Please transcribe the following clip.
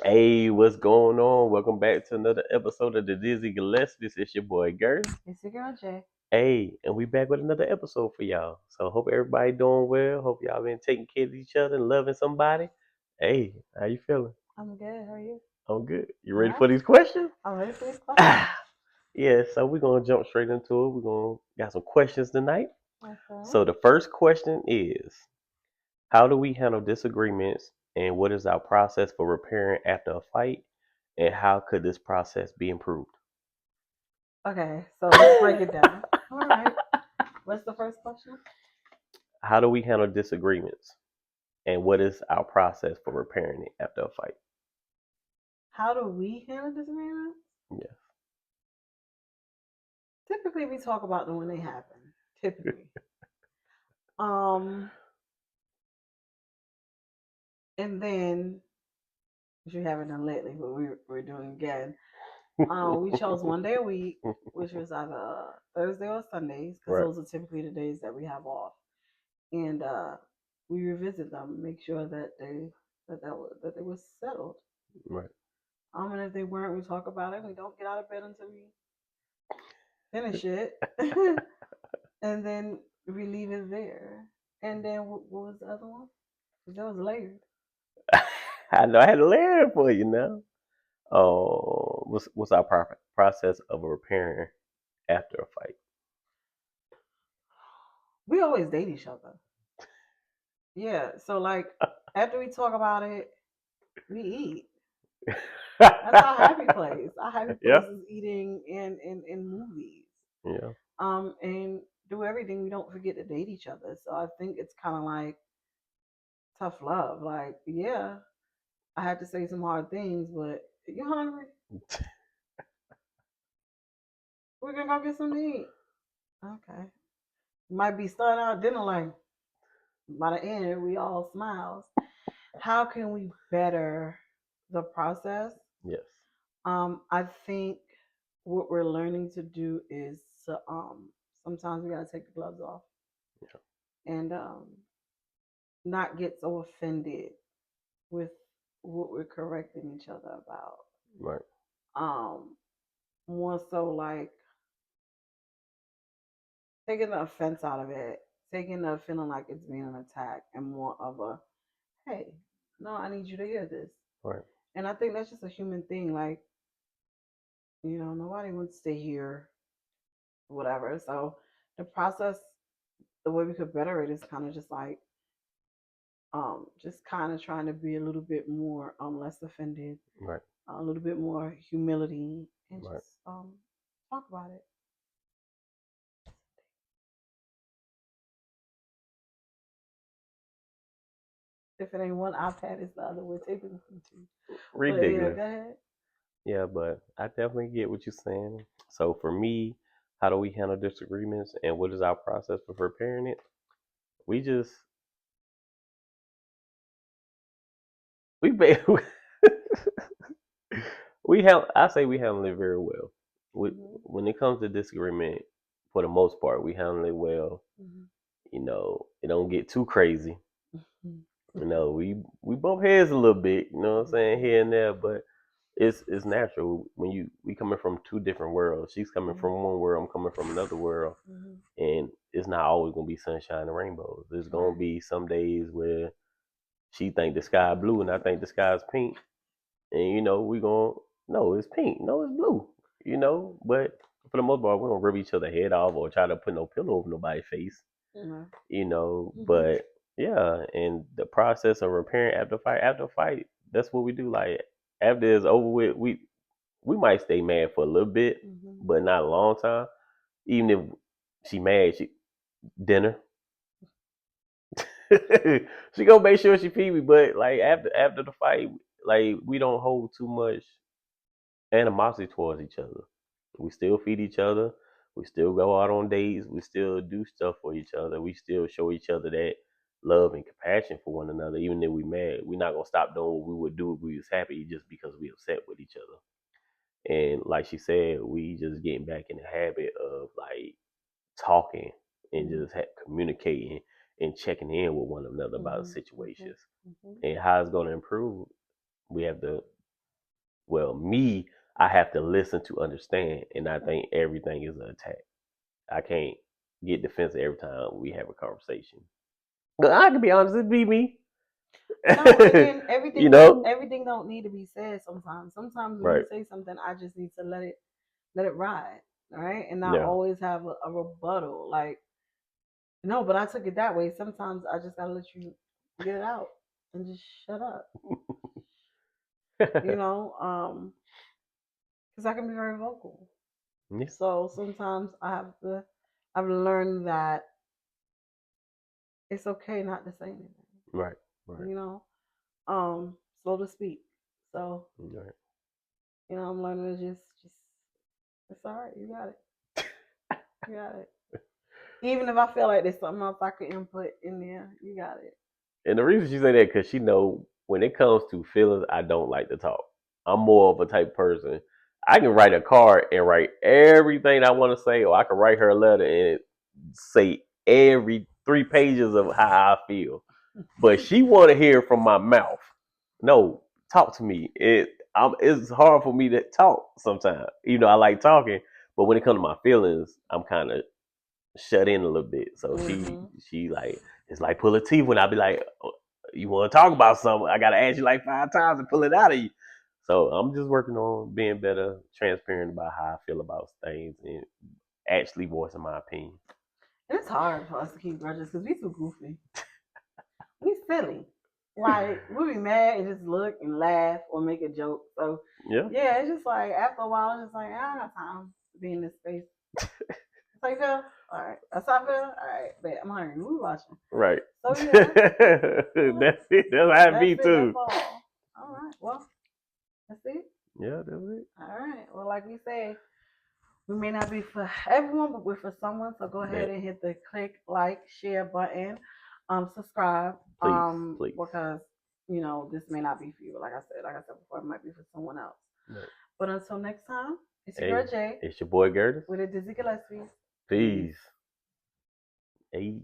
Hey, what's going on? Welcome back to another episode of the Dizzy Gillespie. It's your boy Gert. It's your girl Jay. Hey, and we back with another episode for y'all. So hope everybody doing well. Hope y'all been taking care of each other and loving somebody. Hey, how you feeling? I'm good. How are you? I'm good. You All ready right. for these questions? I'm ready for this question. Ah, yeah. So we're gonna jump straight into it. We're gonna got some questions tonight. Okay. So the first question is, how do we handle disagreements, and what is our process for repairing after a fight, and how could this process be improved? Okay. So let's break it down. All right. What's the first question? How do we handle disagreements, and what is our process for repairing it after a fight? How do we handle disagreements? Yeah. Typically, we talk about them when they happen. Typically. Um, and then which we haven't done lately, but we're doing again. We chose one day a week, which was either Thursday or Sundays, because Right. those are typically the days that we have off. And we revisit them, make sure that they were settled. Right. And if they weren't, we talk about it. We don't get out of bed until we finish it, and then we leave it there. And then what was the other one? 'Cause that was layered. I know I had to layer it for you now. What's our process of repairing after a fight? We always date each other. Yeah. So like after we talk about it, we eat. That's our happy place. Our happy Yeah. place is eating and movies. Yeah. And do everything. We don't forget to date each other. So I think it's kind of like tough love. Like, yeah, I had to say some hard things, but you hungry? We're gonna go get something to eat. Okay. Might be starting out dinner like by the end we all smiles. How can we better the process? Yes. I think what we're learning to do is to sometimes we gotta take the gloves off Yeah. and not get so offended with what we're correcting each other about. Right. Um, More so like taking the offense out of it, taking the feeling like it's being an attack, and more of a, hey, no, I need you to hear this. Right. And I think that's just a human thing. Like, nobody wants to hear whatever. So the process, the way we could better it is kind of just like, just kind of trying to be a little bit more, less offended, Right. a little bit more humility, and Right. just talk about it. If it ain't one iPad, it's the other. We're taping two. But yeah, Ridiculous. go ahead. Yeah, but I definitely get what you're saying. So for me, how do we handle disagreements, and what is our process for repairing it? We just we ba- we have I say we handle it very well. We, Mm-hmm. when it comes to disagreement, for the most part, we handle it well. Mm-hmm. It don't get too crazy. Mm-hmm. We bump heads a little bit. You know what I'm saying, here and there, but it's natural when we coming from two different worlds. She's coming from one world, I'm coming from another world, Mm-hmm. and it's not always gonna be sunshine and rainbows. There's gonna Right. be some days where she think the sky blue and I think the sky's pink, and we gonna no, it's pink, no, it's blue, but for the most part, we don't rip each other head off or try to put no pillow over nobody's face, Mm-hmm. but yeah, and the process of repairing after fight, that's what we do. Like after it's over with, we might stay mad for a little bit, Mm-hmm. but not a long time. Even if she mad, she dinner. She gonna make sure she feed me, but like after the fight, like we don't hold too much animosity towards each other. We still feed each other. We still go out on dates. We still do stuff for each other. We still show each other that love and compassion for one another, even if we mad. We're not gonna stop doing what we would do if we was happy just because we upset with each other. And like she said, we just getting back in the habit of like talking and Mm-hmm. just communicating and checking in with one another about Mm-hmm. Mm-hmm. situations Mm-hmm. and how it's going to improve. We have to. Well, me, I have to listen to understand, and I think everything is an attack. I can't get defensive every time we have a conversation. But I can be honest, it be me. No, and then You know? everything don't need to be said sometimes. Sometimes when you Right. say something, I just need to let it ride, right? And not Yeah. always have a rebuttal. Like, no, but I took it that way. Sometimes I just gotta let you get it out and just shut up, you know, because I can be very vocal. Yeah. So sometimes I've learned that it's okay not to say anything, Right. Right. you know, slow to speak. So, Right. I'm learning to just, it's all right. You got it. You got it. Even if I feel like there's something else I could input in there, you got it. And the reason she say that because she know when it comes to feelings, I don't like to talk. I'm more of a type of person. I can write a card and write everything I want to say, or I can write her a letter and say every 3 pages of how I feel. But she want to hear from my mouth. No, talk to me. It's hard for me to talk sometimes. I like talking, but when it comes to my feelings, I'm kind of shut in a little bit. So she Mm-hmm. she like it's like pull a teeth when I be like, "Oh, you want to talk about something? I gotta ask you like 5 times and pull it out of you." So I'm just working on being better, transparent about how I feel about things and actually voicing my opinion. And it's hard for us to keep grudges because we too goofy. We silly. Like we be mad and just look and laugh or make a joke. So Yeah, yeah, it's just like after a while, it's just like I don't have time to be in this space. It's like Phil, all right, that's how I feel. All right, but I'm hungry. We watching. right. So yeah, well, That's it. That's how it that's be it. That's too. all. All right. Well, that's it. Yeah, that's it. All right. Well, like we say, we may not be for everyone, but we're for someone. So go ahead That and hit the click, like, share button, subscribe, please, please. because this may not be for you. Like I said before, it might be for someone else. Right. But until next time, it's your girl Hey, Jay it's your boy Gertis. with a Dizzy Gillespie. Peace. Peace. Hey.